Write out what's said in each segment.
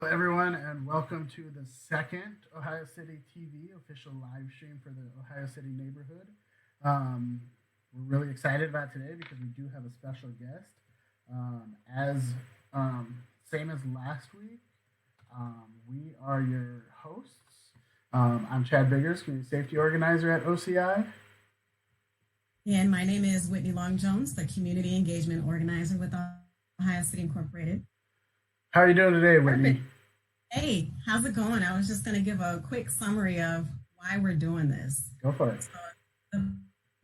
Hello, everyone, and welcome to the second Ohio City TV official live stream for the Ohio City neighborhood. Um, we're really excited about today because we do have a special guest. As Same as last week, we are your hosts. I'm Chad Biggers, Community Safety Organizer at OCI. And my name is Whitney Long Jones, the Community Engagement Organizer with Ohio City Incorporated. How are you doing today, Whitney? Perfect. Hey, how's it going? I was just going to give a quick summary of why we're doing this. Go for it. So, the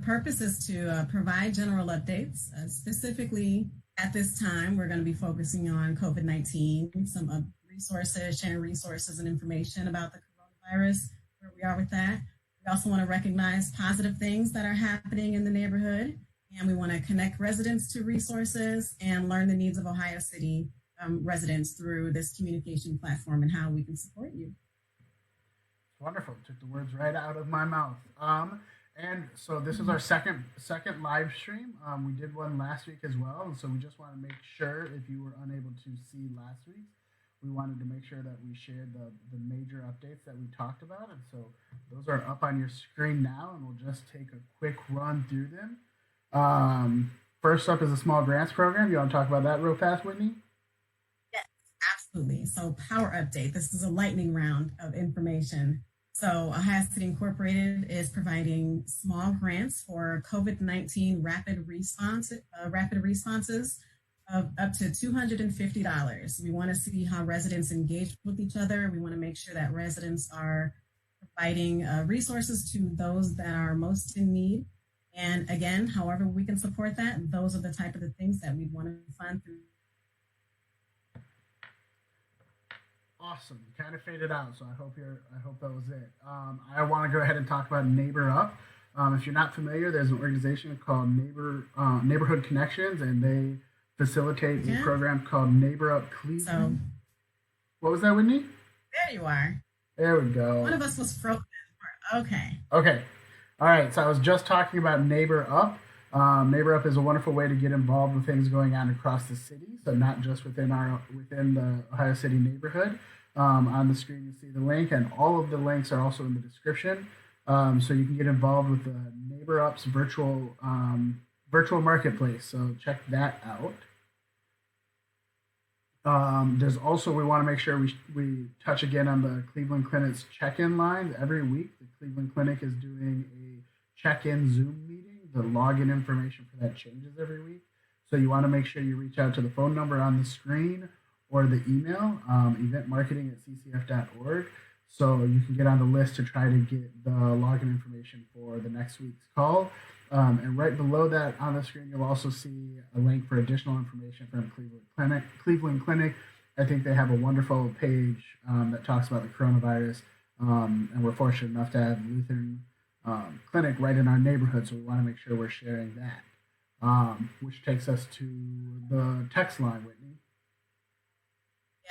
purpose is to provide general updates. Specifically, at this time, we're going to be focusing on COVID 19, some resources, sharing resources and information about the coronavirus, where we are with that. We also want to recognize positive things that are happening in the neighborhood, and we want to connect residents to resources and learn the needs of Ohio City residents through this communication platform and how we can support you. Wonderful. Took the words right out of my mouth. And so this is our second live stream. We did one last week as well, and so we just want to make sure if you were unable to see last week's, we wanted to make sure that we shared the major updates that we talked about, and so those are up on your screen now, and we'll just take a quick run through them. First up is a small grants program. You want to talk about that real fast, Whitney? Yes, absolutely. So, power update. This is a lightning round of information. So, Ohio City Incorporated is providing small grants for COVID-19 rapid responses of up to $250. We want to see how residents engage with each other. We want to make sure that residents are providing resources to those that are most in need. And again, however we can support that, those are the type of the things that we want to fund through. Awesome. You kind of faded out, so I hope that was it. I want to go ahead and talk about Neighbor Up. If you're not familiar, there's an organization called Neighborhood Connections, and they facilitate a program called Neighbor Up Cleveland. So, what was that, Whitney? There you are. There we go. One of us was frozen. Okay. Okay. All right. So I was just talking about Neighbor Up. Neighbor Up is a wonderful way to get involved with things going on across the city. So not just within the Ohio City neighborhood. On the screen, you see the link, and all of the links are also in the description. So you can get involved with the Neighbor Up's virtual marketplace. So check that out. There's also, we want to make sure we touch again on the Cleveland Clinic's check-in lines. Every week, the Cleveland Clinic is doing a check-in Zoom meeting. The login information for that changes every week. So you want to make sure you reach out to the phone number on the screen or the email, eventmarketing@ccf.org. So you can get on the list to try to get the login information for the next week's call. And right below that on the screen, you'll also see a link for additional information from Cleveland Clinic. I think they have a wonderful page that talks about the coronavirus. And we're fortunate enough to have Lutheran Clinic right in our neighborhood, so we want to make sure we're sharing that. Which takes us to the text line, Whitney.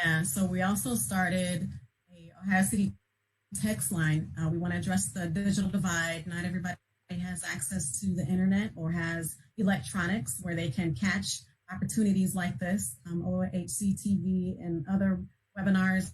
Yeah, so we also started a Ohio City text line. We want to address the digital divide. Not everybody has access to the internet or has electronics where they can catch opportunities like this. OHC-TV and other webinars,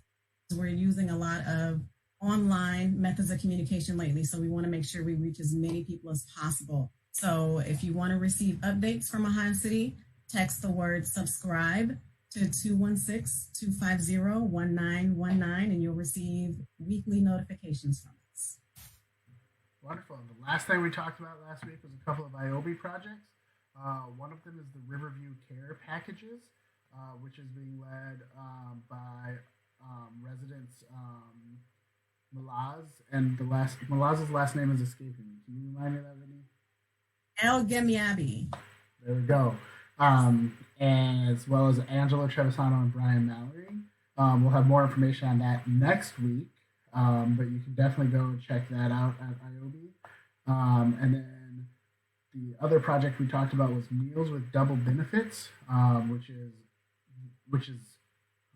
we're using a lot of online methods of communication lately. So we want to make sure we reach as many people as possible. So if you want to receive updates from Ohio City, text the word subscribe to 216-250-1919 and you'll receive weekly notifications from us. Wonderful. The last thing we talked about last week was a couple of IOB projects. One of them is the Riverview Care Packages, which is being led by residents Malaz, and Malaz's last name is escaping me. Can you remind me of that, Vinny? El Gemiabi. There we go. As well as Angela Trevisano and Brian Mallory. We'll have more information on that next week, but you can definitely go check that out at IOB. And then the other project we talked about was Meals with Double Benefits, which is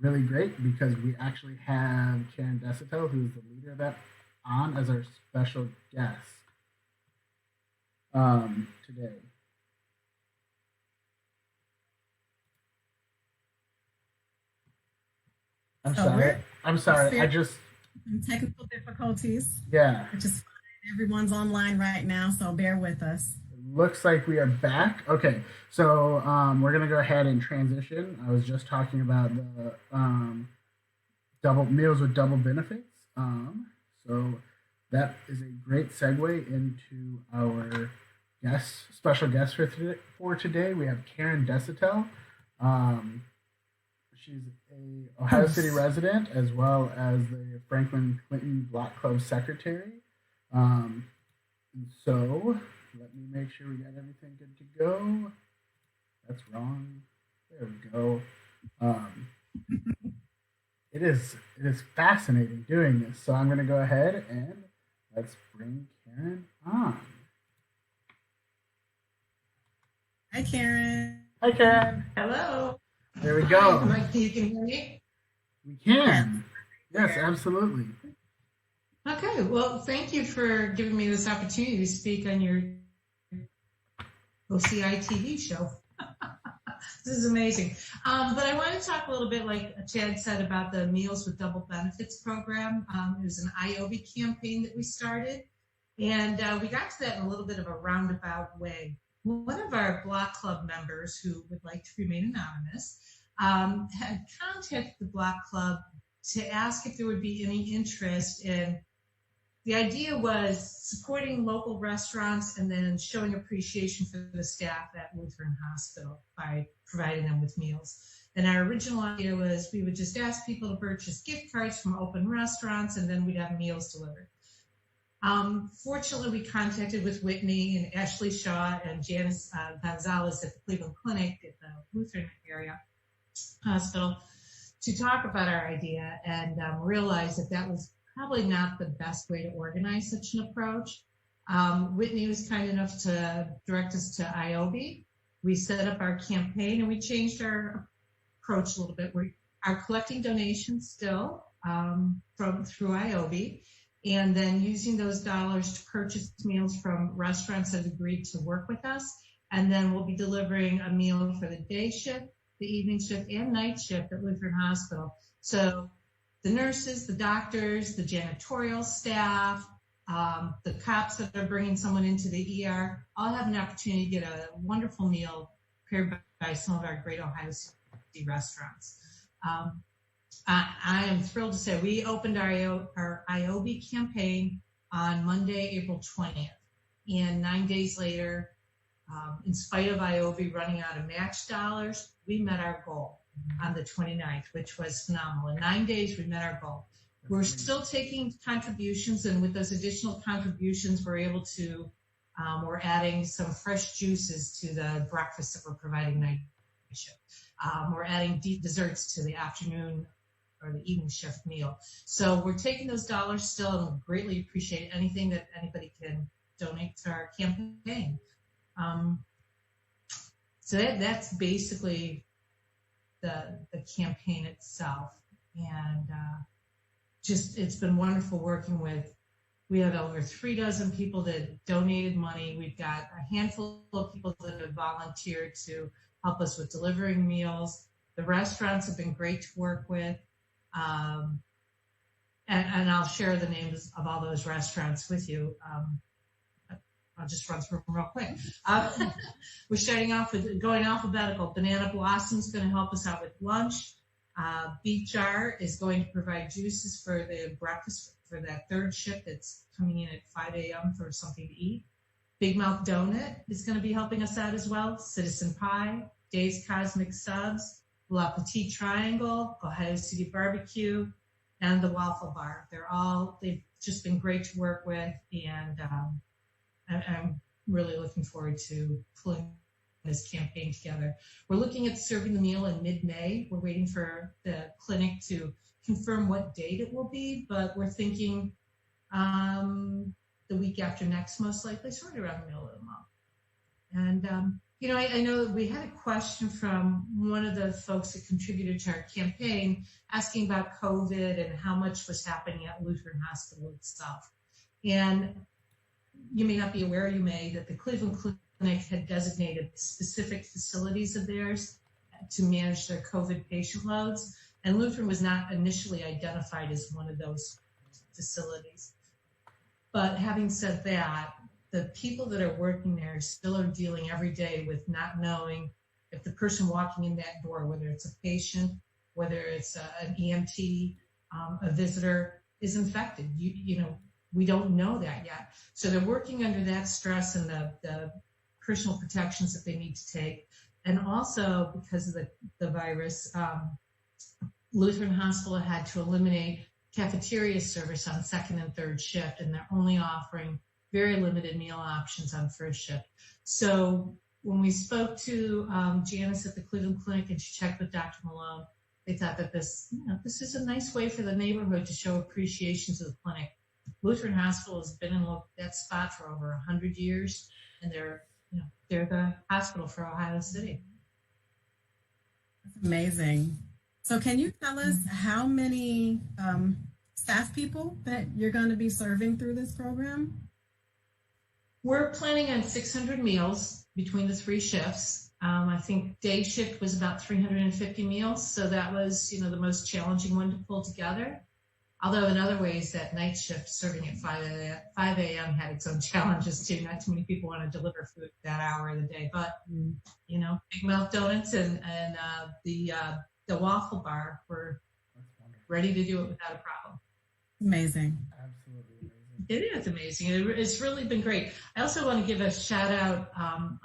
really great because we actually have Karen Desotell, who is the leader of that, on as our special guest today. I'm So sorry. we're I'm sorry. I experiencing just some technical difficulties, yeah. which is fine. Everyone's online right now, so bear with us. Looks like we are back. Okay, so we're gonna go ahead and transition. I was just talking about the double meals with double benefits. So that is a great segue into our special guest for today. We have Karen Desotell. Um, she's a Ohio City resident as well as the Franklin Clinton Block Club secretary. And so let me make sure we got everything good to go. That's wrong. There we go. Um, it is fascinating doing this. So I'm going to go ahead and let's bring Karen on. Hi, Karen. Hi, Karen. Hello. There we go. Hi, Mike, you can hear me? We can. Yes, absolutely. Okay, well, thank you for giving me this opportunity to speak on your OHC-TV show. This is amazing. But I want to talk a little bit, like Chad said, about the Meals with Double Benefits program. It was an IOB campaign that we started, and we got to that in a little bit of a roundabout way. One of our Block Club members, who would like to remain anonymous, had contacted the Block Club to ask if there would be any interest in. The idea was supporting local restaurants and then showing appreciation for the staff at Lutheran Hospital by providing them with meals. And our original idea was we would just ask people to purchase gift cards from open restaurants and then we'd have meals delivered. Fortunately, we contacted with Whitney and Ashley Shaw and Janice Gonzalez at the Cleveland Clinic at the Lutheran area hospital to talk about our idea and realized that that was probably not the best way to organize such an approach. Whitney was kind enough to direct us to IOB. We set up our campaign and we changed our approach a little bit. We are collecting donations still through IOB, and then using those dollars to purchase meals from restaurants that agreed to work with us. And then we'll be delivering a meal for the day shift, the evening shift, and night shift at Lutheran Hospital. So the nurses, the doctors, the janitorial staff, the cops that are bringing someone into the ER, all have an opportunity to get a wonderful meal prepared by some of our great Ohio City restaurants. I am thrilled to say we opened our IOB campaign on Monday, April 20th. And 9 days later, in spite of IOB running out of match dollars, we met our goal on the 29th, which was phenomenal. In 9 days, we met our goal. We're still taking contributions, and with those additional contributions, we're able to, we're adding some fresh juices to the breakfast that we're providing night shift. We're adding deep desserts to the afternoon or the evening shift meal. So we're taking those dollars still, and we greatly appreciate anything that anybody can donate to our campaign. So that's basically the campaign itself, and just it's been wonderful working with. We have over 36 people that donated money. We've got a handful of people that have volunteered to help us with delivering meals. The restaurants have been great to work with, and I'll share the names of all those restaurants with you. I'll just run through them real quick. We're starting off with going alphabetical. Banana Blossom's going to help us out with lunch. Beet Jar is going to provide juices for the breakfast for that third shift that's coming in at 5 a.m. for something to eat. Big Mouth Donut is going to be helping us out as well. Citizen Pie, Dave's Cosmic Subs, La Petite Triangle, Ohio City Barbecue, and the Waffle Bar. They've just been great to work with, and I'm really looking forward to pulling this campaign together. We're looking at serving the meal in mid-May. We're waiting for the clinic to confirm what date it will be, but we're thinking the week after next, most likely, sort of around the middle of the month. And, I know we had a question from one of the folks that contributed to our campaign asking about COVID and how much was happening at Lutheran Hospital itself. And you may not be aware, that the Cleveland Clinic had designated specific facilities of theirs to manage their COVID patient loads. And Lutheran was not initially identified as one of those facilities. But having said that, the people that are working there still are dealing every day with not knowing if the person walking in that door, whether it's a patient, whether it's an EMT, a visitor, is infected. You know, we don't know that yet. So they're working under that stress and the personal protections that they need to take. And also because of the virus, Lutheran Hospital had to eliminate cafeteria service on second and third shift, and they're only offering very limited meal options on first shift. So when we spoke to Janice at the Cleveland Clinic and she checked with Dr. Malone, they thought that this is a nice way for the neighborhood to show appreciation to the clinic. Lutheran Hospital has been in that spot for over 100 years, and they're the hospital for Ohio City. That's amazing. So can you tell us how many staff people that you're going to be serving through this program? We're planning on 600 meals between the 3 shifts. I think day shift was about 350 meals, so that was, the most challenging one to pull together. Although in other ways, that night shift serving at 5 a.m. had its own challenges too. Not too many people want to deliver food that hour of the day, but Big Mouth Donuts and the waffle bar were ready to do it without a problem. Amazing. Absolutely amazing. It is amazing. It's really been great. I also want to give a shout out.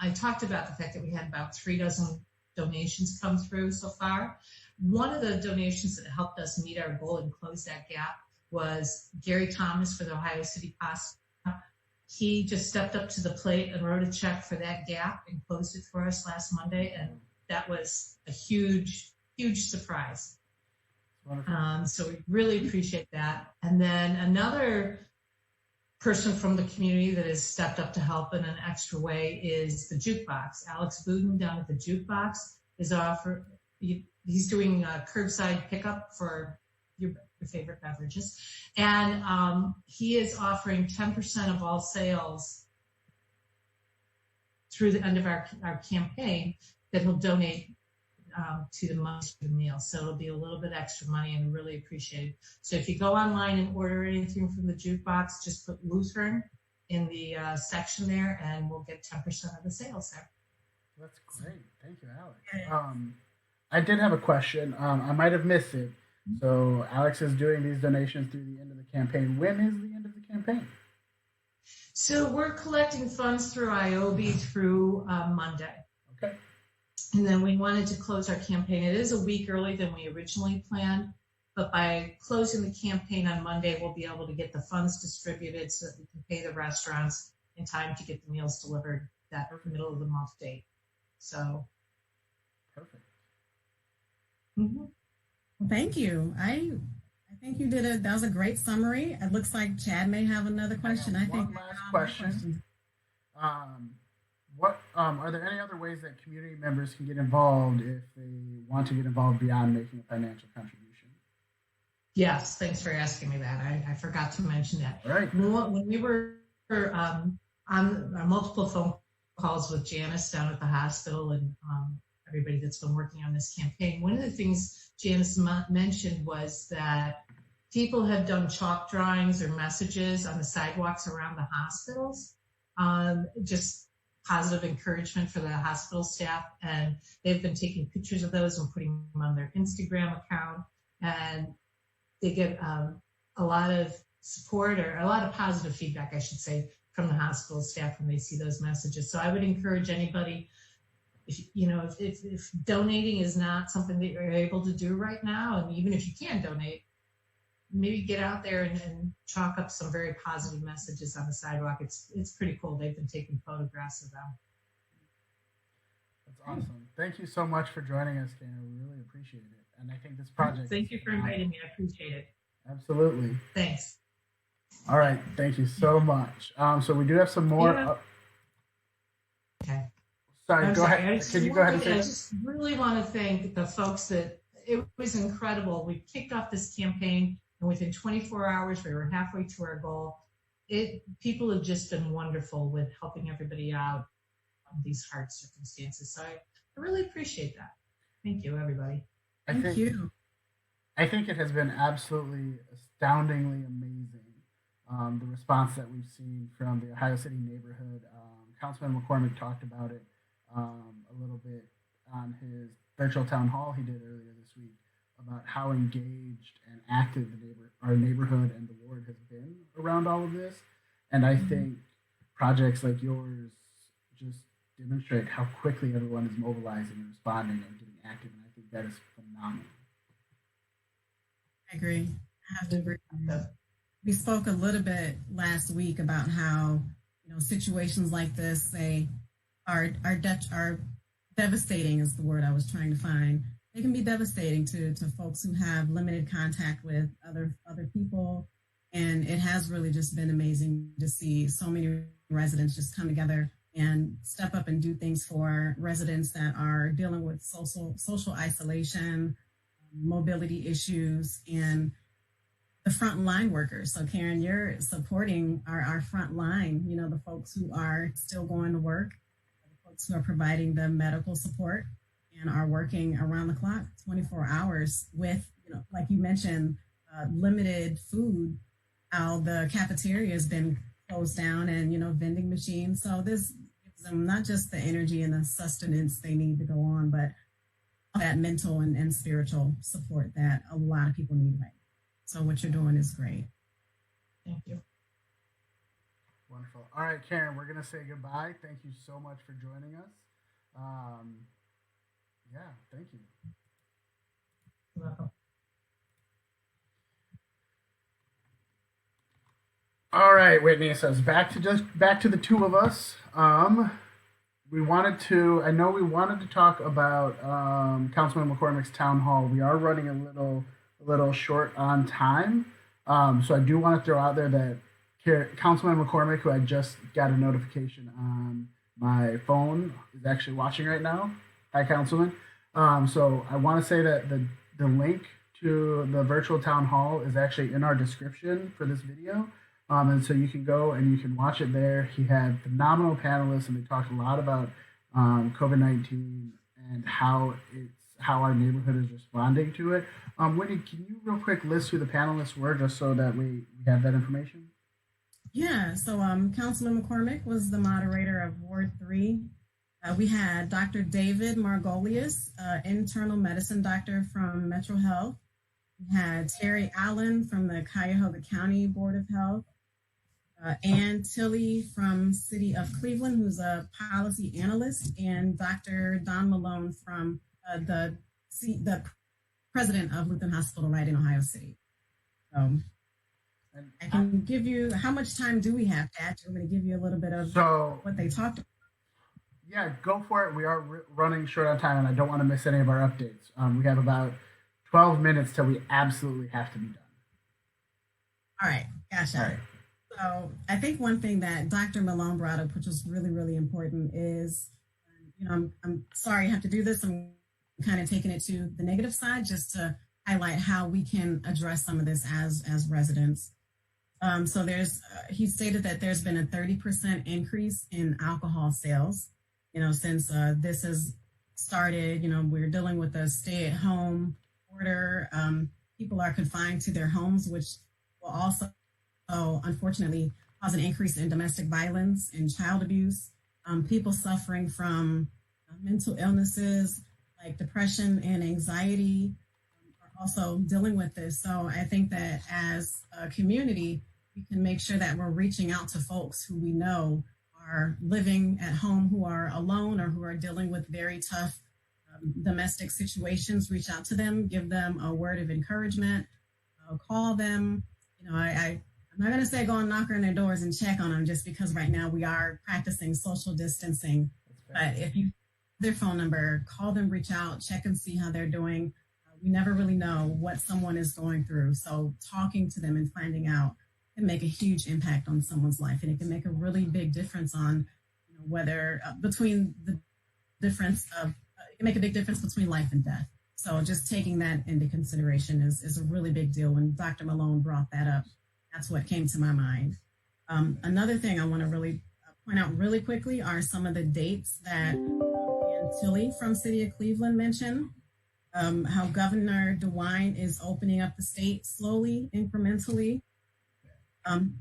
I talked about the fact that we had about 3 dozen donations come through so far. One of the donations that helped us meet our goal and close that gap was Gary Thomas for the Ohio City Hospital. He just stepped up to the plate and wrote a check for that gap and closed it for us last Monday, and that was a huge surprise. So we really appreciate that. And then another person from the community that has stepped up to help in an extra way is the jukebox. Alex Budin down at the jukebox is he's doing curbside pickup for your favorite beverages. And he is offering 10% of all sales through the end of our campaign that he'll donate to the mustard meal. So it'll be a little bit extra money, and really appreciate it. So if you go online and order anything from the jukebox, just put Lutheran in the section there, and we'll get 10% of the sales there. That's great. Thank you, Alex. I did have a question. I might have missed it. So Alex is doing these donations through the end of the campaign. When is the end of the campaign? So we're collecting funds through IOB through Monday. Okay. And then we wanted to close our campaign. It is a week early than we originally planned, but by closing the campaign on Monday, we'll be able to get the funds distributed so that we can pay the restaurants in time to get the meals delivered that middle of the month date. So. Perfect. Mm-hmm. Well, thank you. I think you did that was a great summary. It looks like Chad may have another question. One last question. What are there any other ways that community members can get involved if they want to get involved beyond making a financial contribution? Yes, thanks for asking me that. I forgot to mention that. All right. When we were on multiple phone calls with Janice down at the hospital and everybody that's been working on this campaign, one of the things Janice mentioned was that people have done chalk drawings or messages on the sidewalks around the hospitals, just positive encouragement for the hospital staff, and they've been taking pictures of those and putting them on their Instagram account, and they get a lot of support, or a lot of positive feedback, I should say, from the hospital staff when they see those messages. So I would encourage anybody, if donating is not something that you're able to do right now, and even if you can donate, maybe get out there and chalk up some very positive messages on the sidewalk. It's pretty cool. They've been taking photographs of them. That's awesome. Thank you so much for joining us, Dana. We really appreciate it. And I think this project. Thank you for inviting me. I appreciate it. Absolutely. Thanks. All right. Thank you so much. So we do have some more. Okay. Sorry, go ahead. Can you go ahead and say? I just really want to thank the folks that it was incredible. We kicked off this campaign, and within 24 hours, we were halfway to our goal. People have just been wonderful with helping everybody out in these hard circumstances. So I really appreciate that. Thank you, everybody. Thank you. I think it has been absolutely astoundingly amazing. The response that we've seen from the Ohio City neighborhood. Councilman McCormick talked about it a little bit on his virtual town hall he did earlier this week about how engaged and active our neighborhood and the ward has been around all of this. And I think projects like yours just demonstrate how quickly everyone is mobilizing and responding and getting active. And I think that is phenomenal. I agree. I have to agree. We spoke a little bit last week about how situations like this are devastating is the word I was trying to find. They can be devastating to folks who have limited contact with other people, and it has really just been amazing to see so many residents just come together and step up and do things for residents that are dealing with social isolation, mobility issues, and the frontline workers. So Karen, you're supporting our front line, the folks who are still going to work, the folks who are providing the medical support and are working around the clock, 24 hours with, like you mentioned, limited food, how the cafeteria has been closed down and, vending machines. So this gives them not just the energy and the sustenance they need to go on, but that mental and spiritual support that a lot of people need right now. So what you're doing is great. Thank you. Wonderful. All right, Karen, we're going to say goodbye. Thank you so much for joining us. Yeah, thank you. You're welcome. All right, Whitney. So it's back to the two of us. I know we wanted to talk about Councilman McCormick's town hall. We are running a little short on time. So I do want to throw out there that Councilman McCormick, who I just got a notification on my phone, is actually watching right now. Hi, Councilman. So I want to say that the link to the virtual town hall is actually in our description for this video. And so you can go and you can watch it there. He had phenomenal panelists, and they talked a lot about COVID-19 and how our neighborhood is responding to it. Whitney, can you real quick list who the panelists were, just so that we have that information? Yeah, so Councilman McCormick was the moderator of Ward 3. We had Dr. David Margolius, internal medicine doctor from Metro Health. We had Terry Allen from the Cuyahoga County Board of Health. Ann Tilley from City of Cleveland, who's a policy analyst, and Dr. Don Malone from the president of Lutheran Hospital right in Ohio City. I can give you, how much time do we have, Pat? I'm going to give you a little bit of what they talked about. Yeah, go for it. We are running short on time, and I don't want to miss any of our updates. We have about 12 minutes till we absolutely have to be done. All right, gotcha. All right. So I think one thing that Dr. Malone brought up, which was really, really important, is, I'm sorry I have to do this. I'm kind of taking it to the negative side just to highlight how we can address some of this as residents. So he stated that there's been a 30% increase in alcohol sales, since this has started. We're dealing with a stay-at-home order. People are confined to their homes, which will also, unfortunately, cause an increase in domestic violence and child abuse. People suffering from mental illnesses like depression and anxiety are also dealing with this. So I think that as a community, we can make sure that we're reaching out to folks who we know are living at home, who are alone, or who are dealing with very tough domestic situations. Reach out to them, give them a word of encouragement, call them. I'm not going to say go and knock on their doors and check on them, just because right now we are practicing social distancing. But if you have their phone number, call them, reach out, check and see how they're doing. We never really know what someone is going through. So talking to them and finding out can make a huge impact on someone's life. And it can make a really big difference on whether between the difference of, it can make a big difference between life and death. So just taking that into consideration is a really big deal. When Dr. Malone brought that up, that's what came to my mind. Another thing I want to really point out really quickly are some of the dates that Ann Tilley from City of Cleveland mentioned. how Governor DeWine is opening up the state slowly, incrementally.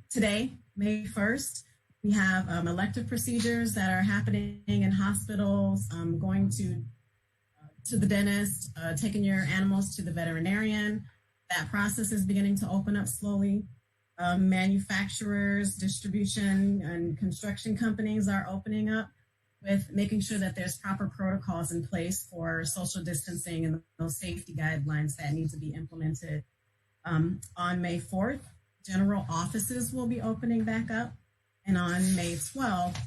Today, May 1st, we have elective procedures that are happening in hospitals, going to the dentist, taking your animals to the veterinarian. That process is beginning to open up slowly. Manufacturers, distribution, and construction companies are opening up with making sure that there's proper protocols in place for social distancing and those safety guidelines that need to be implemented. On May 4th, general offices will be opening back up. And on May 12th,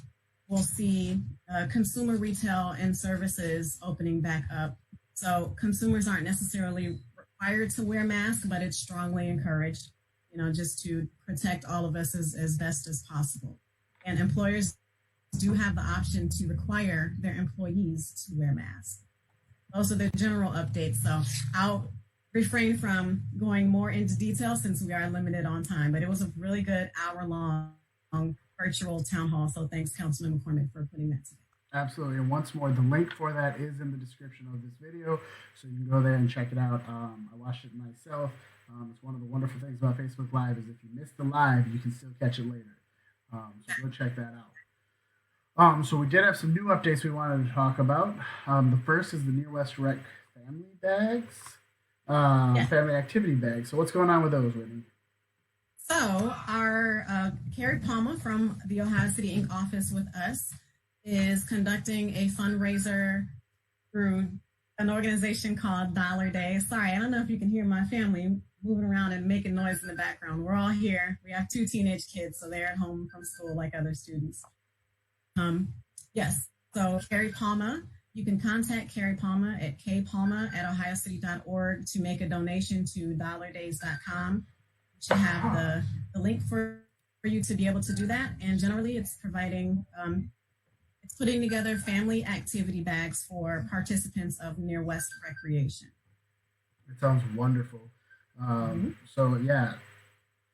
we'll see consumer retail and services opening back up. So consumers aren't necessarily required to wear masks, but it's strongly encouraged, just to protect all of us as best as possible. And employers do have the option to require their employees to wear masks. Those are the general updates. So I'll refrain from going more into detail since we are limited on time, but it was a really good hour-long virtual town hall. So thanks, Councilman McCormick, for putting that together. Absolutely. And once more, the link for that is in the description of this video. So you can go there and check it out. I watched it myself. It's one of the wonderful things about Facebook Live is if you miss the live, you can still catch it later. So go check that out. So we did have some new updates we wanted to talk about. The first is the Near West Rec family bags, family activity bags. So what's going on with those, Whitney? So our Carrie Palma from the Ohio City Inc. office with us is conducting a fundraiser through an organization called Dollar Day. Sorry, I don't know if you can hear my family moving around and making noise in the background. We're all here. We have 2 teenage kids, so they're at home from school like other students. Yes, so Carrie Palma, you can contact Carrie Palma at kpalma@ohiocity.org to make a donation to dollardays.com. You should have the link for you to be able to do that. And generally it's providing, it's putting together family activity bags for participants of Near West Recreation. It sounds wonderful. So yeah,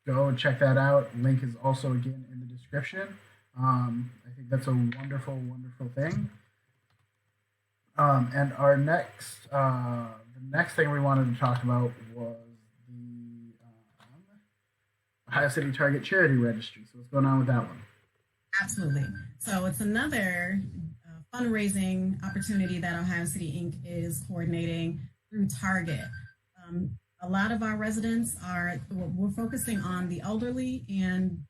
go check that out. Link is also again in the description. I think that's a wonderful, wonderful thing. And our the next thing we wanted to talk about was the Ohio City Target Charity Registry. So what's going on with that one? Absolutely. So it's another fundraising opportunity that Ohio City Inc. is coordinating through Target. A lot of our residents we're focusing on the elderly and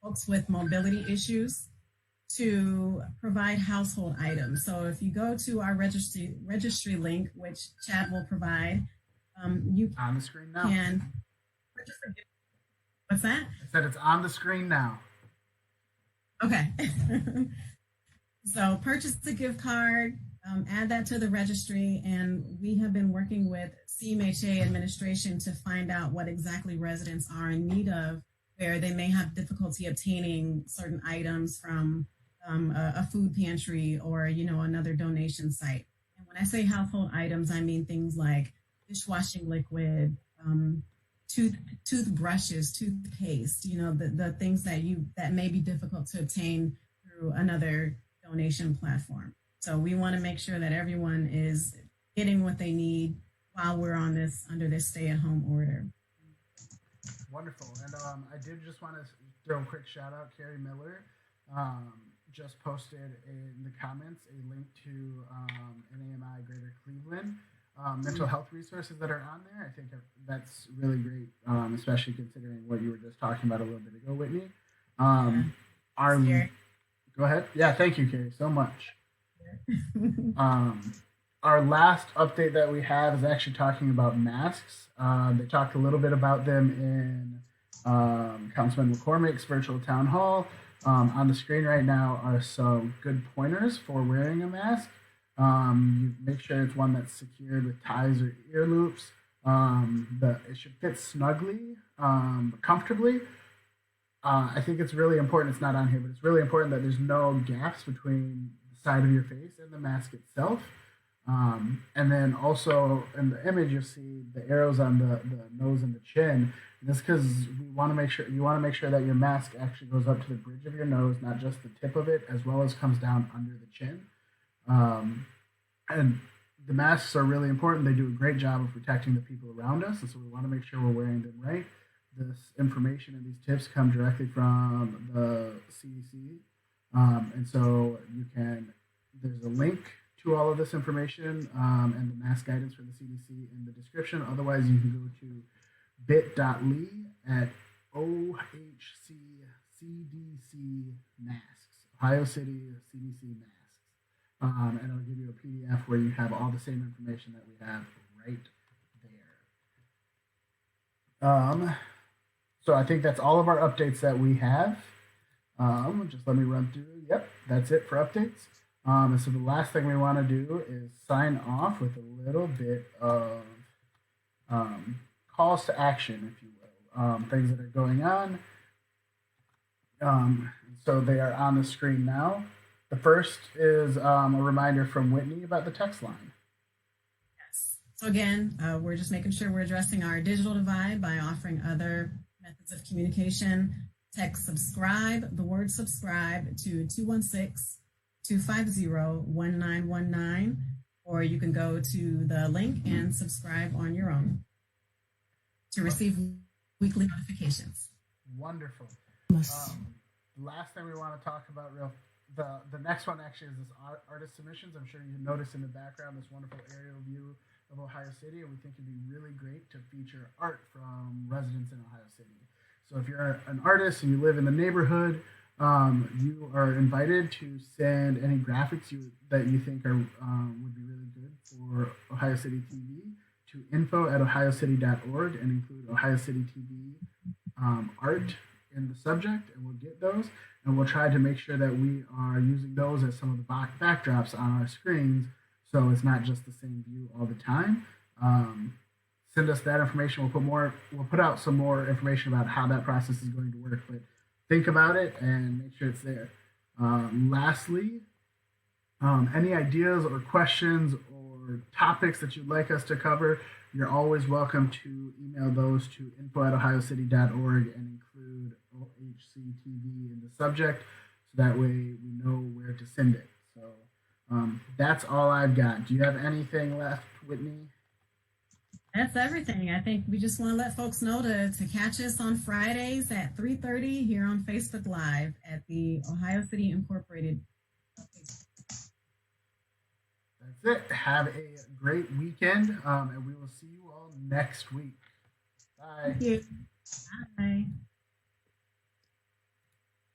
folks with mobility issues to provide household items. So if you go to our registry link, which Chad will provide, you on the screen now. Can what's that? I said it's on the screen now. Okay. So purchase the gift card, add that to the registry, and we have been working with CMHA administration to find out what exactly residents are in need of, where they may have difficulty obtaining certain items from a food pantry or, another donation site. And when I say household items, I mean things like dishwashing liquid, toothbrushes, toothpaste, the things that may be difficult to obtain through another donation platform. So we want to make sure that everyone is getting what they need while we're under this stay-at-home order. Wonderful. And I did just want to throw a quick shout out. Carrie Miller just posted in the comments a link to NAMI Greater Cleveland mental health resources that are on there. I think that's really great, especially considering what you were just talking about a little bit ago, Whitney. Go ahead. Yeah, thank you, Carrie, so much. Our last update that we have is actually talking about masks. They talked a little bit about them in Councilman McCormick's virtual town hall. On the screen right now are some good pointers for wearing a mask. You make sure it's one that's secured with ties or ear loops. It should fit snugly, but comfortably. I think it's really important, it's not on here, but it's really important that there's no gaps between the side of your face and the mask itself. And then also in the image, you'll see the arrows on the nose and the chin. And that's because you want to make sure that your mask actually goes up to the bridge of your nose, not just the tip of it, as well as comes down under the chin. And the masks are really important. They do a great job of protecting the people around us, and so we want to make sure we're wearing them right. This information and these tips come directly from the CDC, and so there's a link to all of this information and the mask guidance for the CDC in the description. Otherwise, you can go to bit.ly at OHC CDC masks, Ohio City CDC masks. And it'll give you a PDF where you have all the same information that we have right there. So I think that's all of our updates that we have. Just let me run through. Yep, that's it for updates. And so the last thing we want to do is sign off with a little bit of calls to action, if you will, things that are going on. So they are on the screen now. The first is a reminder from Whitney about the text line. Yes. So again, we're just making sure we're addressing our digital divide by offering other methods of communication. Text subscribe, the word subscribe, to 216-250-1919, or you can go to the link and subscribe on your own to receive weekly notifications. Wonderful. Last thing we want to talk about the next one actually is this artist submissions. I'm sure you noticed in the background this wonderful aerial view of Ohio City, and we think it'd be really great to feature art from residents in Ohio City. So if you're an artist and you live in the neighborhood, you are invited to send any graphics that you think would be really good for Ohio City TV to info@ohiocity.org and include Ohio City TV art in the subject, and we'll get those, and we'll try to make sure that we are using those as some of the backdrops on our screens, so it's not just the same view all the time. Send us that information. We'll put out some more information about how that process is going to work, but think about it and make sure it's there. Lastly, any ideas or questions or topics that you'd like us to cover, you're always welcome to email those to info@ohiocity.org and include OHC-TV in the subject, so that way we know where to send it. So that's all I've got. Do you have anything left, Whitney? That's everything. I think we just want to let folks know to catch us on Fridays at 3:30 here on Facebook Live at the Ohio City Incorporated. That's it. Have a great weekend, and we will see you all next week. Bye. Thank you. Bye.